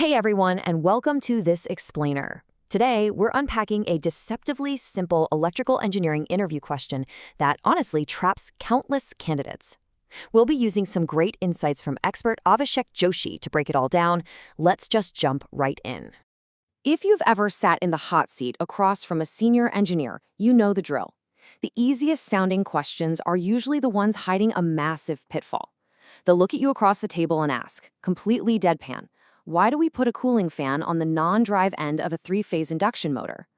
Hey everyone, and welcome to This Explainer. Today, we're unpacking a deceptively simple electrical engineering interview question that honestly traps countless candidates. We'll be using some great insights from expert Avishek Joshi to break it all down. Let's just jump right in. If you've ever sat in the hot seat across from a senior engineer, you know the drill. The easiest sounding questions are usually the ones hiding a massive pitfall. They'll look at you across the table and ask, completely deadpan, why do we put a cooling fan on the non-drive end of a three-phase induction motor?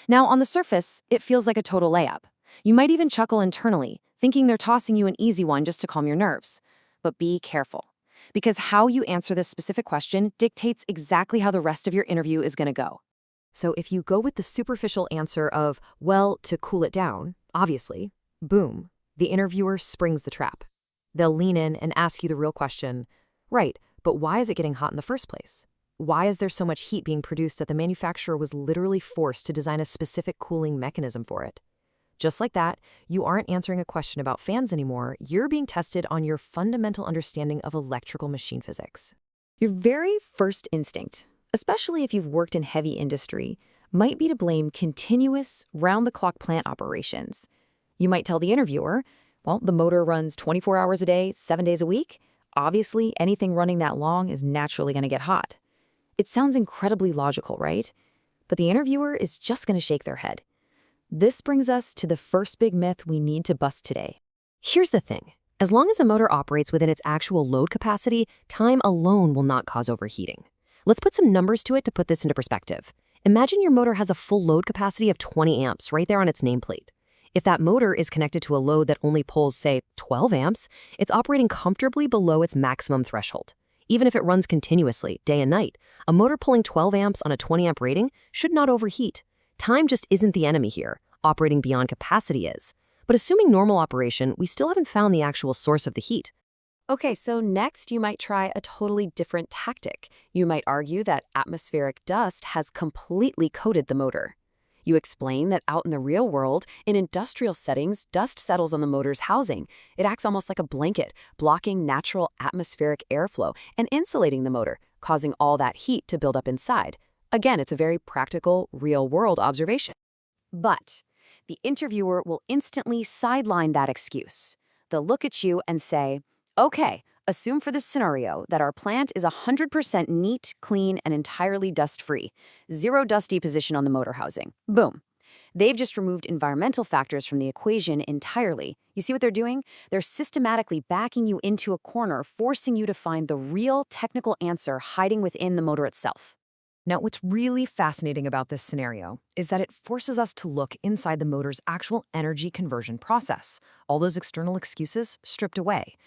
Now, on the surface, it feels like a total layup. You might even chuckle internally, thinking they're tossing you an easy one just to calm your nerves. But be careful, because how you answer this specific question dictates exactly how the rest of your interview is going to go. So if you go with the superficial answer of, well, to cool it down, obviously, boom, the interviewer springs the trap. They'll lean in and ask you the real question, right, but why is it getting hot in the first place? Why is there so much heat being produced that the manufacturer was literally forced to design a specific cooling mechanism for it? Just like that, you aren't answering a question about fans anymore, you're being tested on your fundamental understanding of electrical machine physics. Your very first instinct, especially if you've worked in heavy industry, might be to blame continuous, round-the-clock plant operations. You might tell the interviewer, well, the motor runs 24 hours a day, 7 days a week. Obviously, anything running that long is naturally going to get hot. It sounds incredibly logical, right? But the interviewer is just going to shake their head. This brings us to the first big myth we need to bust today. Here's the thing. As long as a motor operates within its actual load capacity, time alone will not cause overheating. Let's put some numbers to it to put this into perspective. Imagine your motor has a full load capacity of 20 amps right there on its nameplate. If that motor is connected to a load that only pulls, say, 12 amps, it's operating comfortably below its maximum threshold. Even if it runs continuously, day and night, a motor pulling 12 amps on a 20 amp rating should not overheat. Time just isn't the enemy here. Operating beyond capacity is. But assuming normal operation, we still haven't found the actual source of the heat. Okay, so next you might try a totally different tactic. You might argue that atmospheric dust has completely coated the motor. You explain that out in the real world, in industrial settings, dust settles on the motor's housing. It acts almost like a blanket, blocking natural atmospheric airflow and insulating the motor, causing all that heat to build up inside. Again, it's a very practical, real-world observation. But the interviewer will instantly sideline that excuse. They'll look at you and say, okay, assume for this scenario that our plant is 100% neat, clean, and entirely dust-free. Zero dust deposition on the motor housing. Boom. They've just removed environmental factors from the equation entirely. You see what they're doing? They're systematically backing you into a corner, forcing you to find the real technical answer hiding within the motor itself. Now, what's really fascinating about this scenario is that it forces us to look inside the motor's actual energy conversion process. All those external excuses stripped away.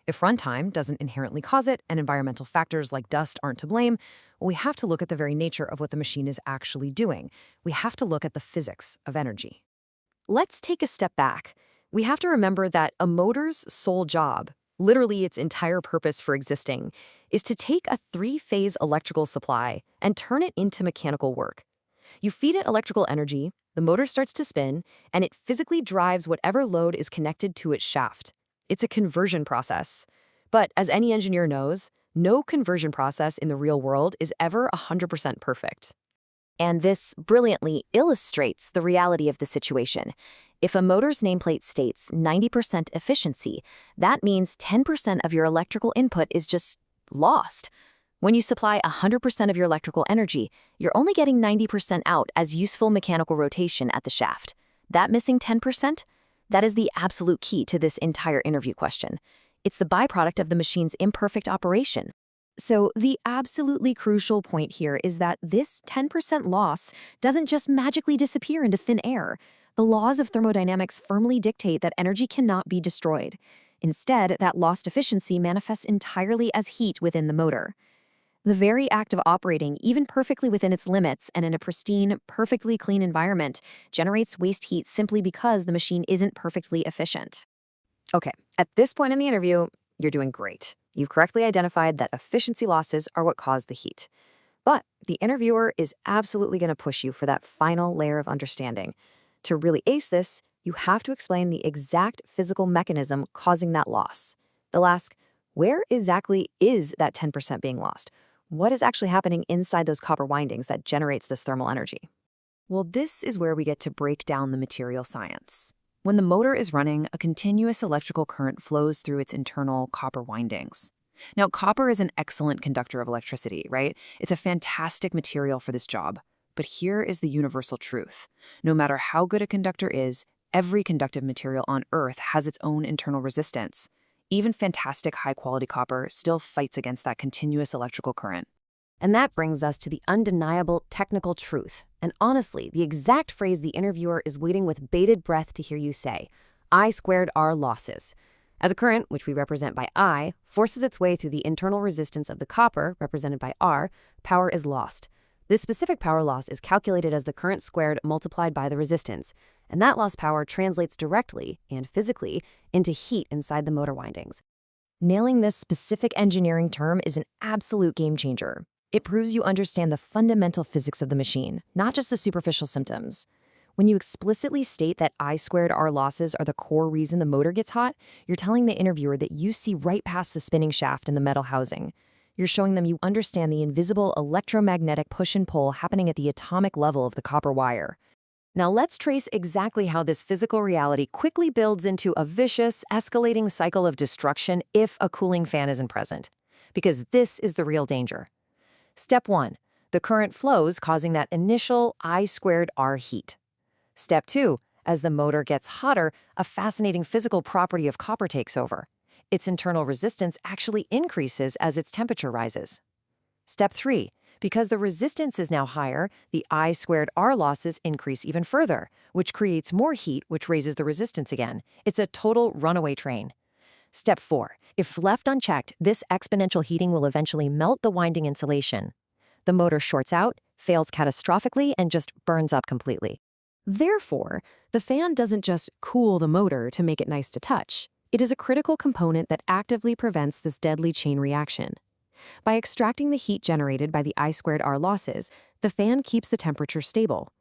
If runtime doesn't inherently cause it and environmental factors like dust aren't to blame, well, we have to look at the very nature of what the machine is actually doing. We have to look at the physics of energy. Let's take a step back. We have to remember that a motor's sole job, literally its entire purpose for existing, is to take a three-phase electrical supply and turn it into mechanical work. You feed it electrical energy, the motor starts to spin, and it physically drives whatever load is connected to its shaft. It's a conversion process. But as any engineer knows, no conversion process in the real world is ever 100% perfect. And this brilliantly illustrates the reality of the situation. If a motor's nameplate states 90% efficiency, that means 10% of your electrical input is just lost. When you supply 100% of your electrical energy, you're only getting 90% out as useful mechanical rotation at the shaft. That missing 10%? That is the absolute key to this entire interview question. It's the byproduct of the machine's imperfect operation. So the absolutely crucial point here is that this 10% loss doesn't just magically disappear into thin air. The laws of thermodynamics firmly dictate that energy cannot be destroyed. Instead, that lost efficiency manifests entirely as heat within the motor. The very act of operating, even perfectly within its limits and in a pristine, perfectly clean environment, generates waste heat simply because the machine isn't perfectly efficient. Okay, at this point in the interview, you're doing great. You've correctly identified that efficiency losses are what cause the heat. But the interviewer is absolutely going to push you for that final layer of understanding. To really ace this, you have to explain the exact physical mechanism causing that loss. They'll ask, where exactly is that 10% being lost? What is actually happening inside those copper windings that generates this thermal energy? Well, this is where we get to break down the material science. When the motor is running, a continuous electrical current flows through its internal copper windings. Now, copper is an excellent conductor of electricity, right? It's a fantastic material for this job. But here is the universal truth. No matter how good a conductor is, every conductive material on Earth has its own internal resistance. Even fantastic high-quality copper still fights against that continuous electrical current. And that brings us to the undeniable technical truth. And honestly, the exact phrase the interviewer is waiting with bated breath to hear you say, I squared R losses. As a current, which we represent by I, forces its way through the internal resistance of the copper, represented by R, power is lost. This specific power loss is calculated as the current squared multiplied by the resistance, and that lost power translates directly and physically into heat inside the motor windings. Nailing this specific engineering term is an absolute game changer. It proves you understand the fundamental physics of the machine, not just the superficial symptoms. When you explicitly state that I squared R losses are the core reason the motor gets hot, you're telling the interviewer that you see right past the spinning shaft and the metal housing. You're showing them you understand the invisible electromagnetic push and pull happening at the atomic level of the copper wire. Now let's trace exactly how this physical reality quickly builds into a vicious, escalating cycle of destruction if a cooling fan isn't present. Because this is the real danger. Step 1. The current flows, causing that initial I squared R heat. Step 2. As the motor gets hotter, a fascinating physical property of copper takes over. Its internal resistance actually increases as its temperature rises. Step 3. Because the resistance is now higher, the I squared R losses increase even further, which creates more heat, which raises the resistance again. It's a total runaway train. Step 4. If left unchecked, this exponential heating will eventually melt the winding insulation. The motor shorts out, fails catastrophically, and just burns up completely. Therefore, the fan doesn't just cool the motor to make it nice to touch. It is a critical component that actively prevents this deadly chain reaction. By extracting the heat generated by the I squared R losses, the fan keeps the temperature stable.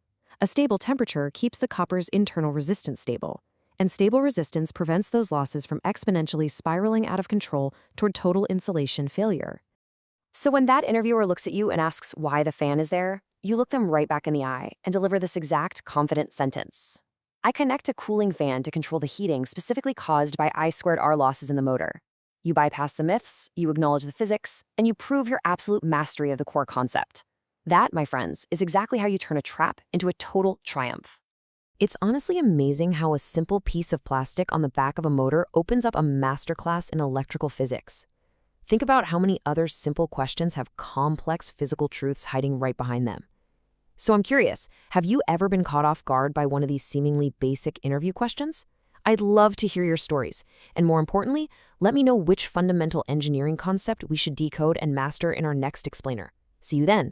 A stable temperature keeps the copper's internal resistance stable, and stable resistance prevents those losses from exponentially spiraling out of control toward total insulation failure. So when that interviewer looks at you and asks why the fan is there, you look them right back in the eye and deliver this exact confident sentence. I connect a cooling fan to control the heating specifically caused by I squared R losses in the motor. You bypass the myths, you acknowledge the physics, and you prove your absolute mastery of the core concept. That, my friends, is exactly how you turn a trap into a total triumph. It's honestly amazing how a simple piece of plastic on the back of a motor opens up a masterclass in electrical physics. Think about how many other simple questions have complex physical truths hiding right behind them. So I'm curious, have you ever been caught off guard by one of these seemingly basic interview questions? I'd love to hear your stories. And more importantly, let me know which fundamental engineering concept we should decode and master in our next explainer. See you then.